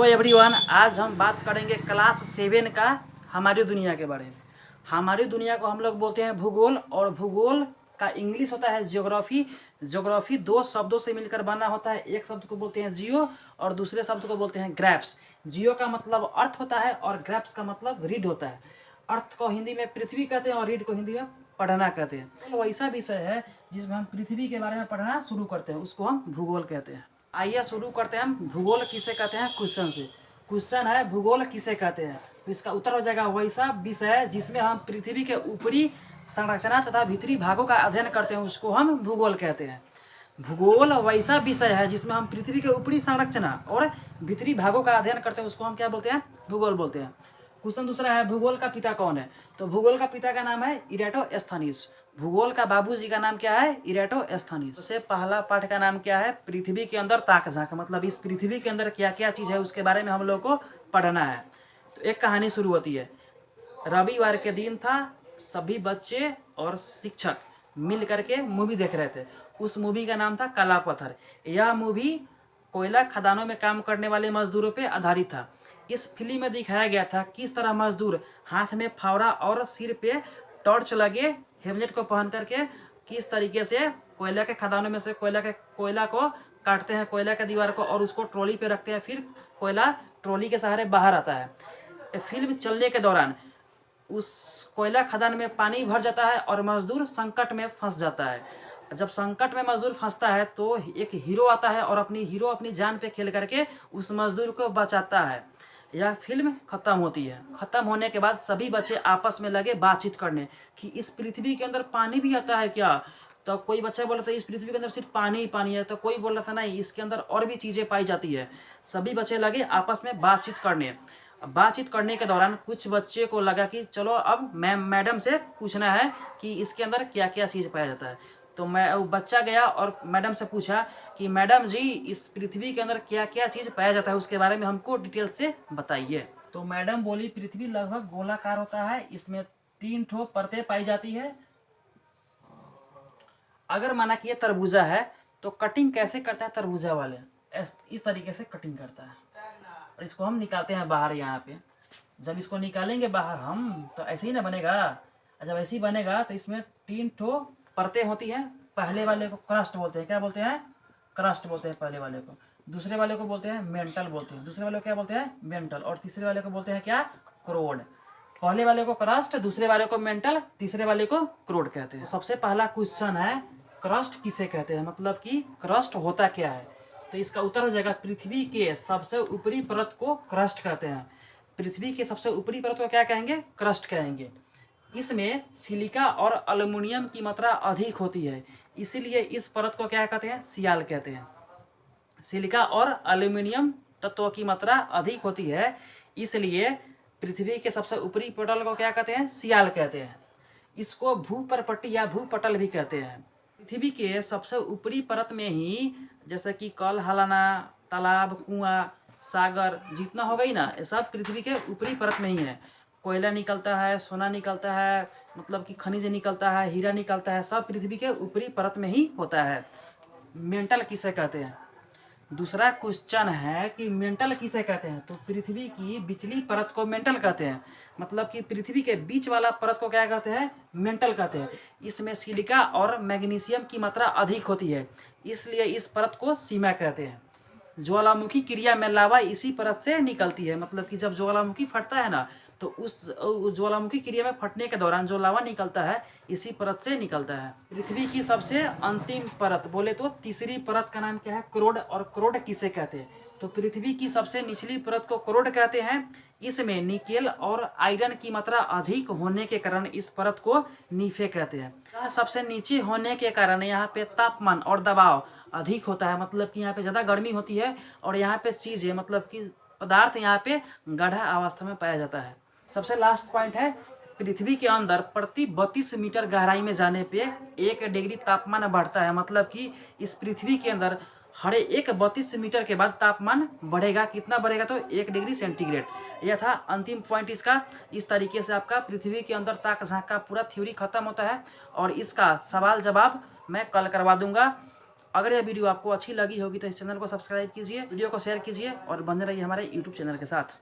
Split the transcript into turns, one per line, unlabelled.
Hello everyone, आज हम बात करेंगे क्लास 7 का हमारी दुनिया के बारे में। हमारी दुनिया को हम लोग बोलते हैं भूगोल, और भूगोल का इंग्लिश होता है ज्योग्राफी। ज्योग्राफी दो शब्दों से मिलकर बना होता है, एक शब्द को बोलते हैं जियो और दूसरे शब्द को बोलते हैं ग्रैप्स। जियो का मतलब अर्थ होता है और ग्रैप्स का मतलब रीड होता है। अर्थ को हिंदी में पृथ्वी कहते हैं और रीड को हिंदी में पढ़ना कहते हैं। तो ऐसा विषय है जिसमें हम पृथ्वी के बारे में पढ़ना शुरू करते हैं, उसको हम भूगोल कहते हैं। आइए शुरू करते हैं हम भूगोल किसे कहते हैं क्वेश्चन से। क्वेश्चन है भूगोल किसे कहते हैं, तो इसका उत्तर हो जाएगा वैसा विषय जिसमें हम पृथ्वी के ऊपरी संरचना तथा भीतरी भागों का अध्ययन करते हैं, उसको हम भूगोल कहते हैं। भूगोल वैसा विषय है जिसमें हम पृथ्वी के ऊपरी संरचना और भीतरी भागों का अध्ययन करते हैं, उसको हम क्या बोलते हैं, भूगोल बोलते हैं। क्वेश्चन दूसरा है भूगोल का पिता कौन है, तो भूगोल का पिता का नाम है इराटोस्थेनीज। भूगोल का बाबूजी का नाम क्या है, इराटोस्थेनीज। सबसे पहला पाठ का नाम क्या है, पृथ्वी के अंदर ताक झांक। मतलब इस पृथ्वी के अंदर क्या क्या चीज है उसके बारे में हम लोग को पढ़ना है। तो एक कहानी शुरू होती है। रविवार के दिन था, सभी बच्चे और शिक्षक मिल करके मूवी देख रहे थे। उस मूवी का नाम था काला पत्थर। यह मूवी कोयला खदानों में काम करने वाले मजदूरों पे आधारित था। इस फिल्म में दिखाया गया था किस तरह मजदूर हाथ में फावड़ा और सिर पे टॉर्च लगे हेलमेट को पहन करके किस तरीके से कोयला के खदानों में से कोयला को काटते हैं, कोयला के दीवार को, और उसको ट्रॉली पे रखते हैं। फिर कोयला ट्रॉली के सहारे बाहर आता है। फिल्म चलने के दौरान उस कोयला खदान में पानी भर जाता है और मजदूर संकट में फंस जाता है। जब संकट में मजदूर फंसता है तो एक हीरो आता है और अपनी जान पे खेल करके उस मजदूर को बचाता है। यह फिल्म खत्म होती है। खत्म होने के बाद सभी बच्चे आपस में लगे बातचीत करने कि इस पृथ्वी के अंदर पानी भी आता है क्या। तो कोई बच्चा बोल रहा था इस पृथ्वी के अंदर सिर्फ पानी ही पानी है, तो कोई बोल रहा था नहीं, इसके अंदर और भी चीजें पाई जाती है। सभी बच्चे लगे आपस में बातचीत करने। बातचीत करने के दौरान कुछ बच्चे को लगा कि चलो अब मैडम से पूछना है कि इसके अंदर क्या क्या चीज पाया जाता है। तो मैं बच्चा गया और मैडम से पूछा कि मैडम जी, इस पृथ्वी के अंदर क्या क्या चीज पाया जाता है उसके बारे में हमको डिटेल से बताइए। तो मैडम बोली पृथ्वी लगभग गोलाकार होता है, इसमें 3 ठो परतें पाई जाती है। अगर माना कि ये तरबूजा है तो कटिंग कैसे करता है तरबूजा वाले, इस तरीके से कटिंग करता है और इसको हम निकालते हैं बाहर। यहाँ पे जब इसको निकालेंगे बाहर हम तो ऐसे ही ना बनेगा। जब ऐसे ही बनेगा तो इसमें 3 ठो परतें होती हैं। पहले वाले को क्रस्ट बोलते हैं, क्या बोलते हैं, क्रस्ट बोलते हैं पहले वाले को। दूसरे वाले को बोलते हैं मेंटल बोलते हैं, दूसरे वाले को क्या बोलते हैं, मेंटल। और तीसरे वाले को बोलते हैं क्या, क्रोड। पहले वाले को क्रस्ट, दूसरे वाले को मेंटल, तीसरे वाले को क्रोड कहते हैं। सबसे पहला क्वेश्चन है क्रस्ट किसे कहते हैं, मतलब कि क्रस्ट होता क्या है। तो इसका उत्तर हो जाएगा पृथ्वी के सबसे ऊपरी परत को क्रस्ट कहते हैं। पृथ्वी के सबसे ऊपरी परत को क्या कहेंगे, क्रस्ट कहेंगे। इसमें सिलिका और एल्युमिनियम की मात्रा अधिक होती है, इसीलिए इस परत को क्या कहते हैं, सियाल कहते हैं। सिलिका और एल्युमिनियम तत्वों की मात्रा अधिक होती है, इसलिए पृथ्वी के सबसे ऊपरी पटल को क्या कहते हैं, सियाल कहते हैं। इसको भूपरपट्टी या भूपटल भी कहते हैं। पृथ्वी के सबसे ऊपरी परत में ही जैसे कि कल हलाना, तालाब, कुआं, सागर जितना हो गई ना, ये सब पृथ्वी के ऊपरी परत में ही है। कोयला निकलता है, सोना निकलता है, मतलब कि खनिज निकलता है, हीरा निकलता है, सब पृथ्वी के ऊपरी परत में ही होता है। मेंटल किसे कहते हैं, दूसरा क्वेश्चन है कि मेंटल किसे कहते हैं, तो पृथ्वी की बिचली परत को मेंटल कहते हैं। मतलब कि पृथ्वी के बीच वाला परत को क्या कहते हैं, मेंटल कहते हैं। इसमें सिलिका और मैग्नीशियम की मात्रा अधिक होती है, इसलिए इस परत को सीमा कहते हैं। ज्वालामुखी क्रिया में लावा इसी परत से निकलती है। मतलब कि जब ज्वालामुखी फटता है ना, तो उस ज्वालामुखी क्रिया में फटने के दौरान जो लावा निकलता है इसी परत से निकलता है। पृथ्वी की सबसे अंतिम परत बोले तो तीसरी परत का नाम क्या है, क्रोड। और क्रोड किसे कहते हैं, तो पृथ्वी की सबसे निचली परत को क्रोड कहते हैं। इसमें निकेल और आयरन की मात्रा अधिक होने के कारण इस परत को नीफे कहते हैं। सबसे नीचे होने के कारण यहाँ पे तापमान और दबाव अधिक होता है, मतलब कि यहाँ पे ज़्यादा गर्मी होती है और यहाँ पे चीज़ें मतलब कि पदार्थ यहाँ पे गाढ़ा अवस्था में पाया जाता है। सबसे लास्ट पॉइंट है पृथ्वी के अंदर प्रति 32 मीटर गहराई में जाने पे 1 डिग्री तापमान बढ़ता है। मतलब कि इस पृथ्वी के अंदर हर एक 32 मीटर के बाद तापमान बढ़ेगा। कितना बढ़ेगा, तो 1 डिग्री सेंटीग्रेड। यह था अंतिम पॉइंट इसका। इस तरीके से आपका पृथ्वी के अंदर ताक झांक का पूरा थ्योरी खत्म होता है और इसका सवाल जवाब मैं कल करवा दूंगा। अगर यह वीडियो आपको अच्छी लगी होगी तो इस चैनल को सब्सक्राइब कीजिए, वीडियो को शेयर कीजिए और बने रहिए हमारे यूट्यूब चैनल के साथ।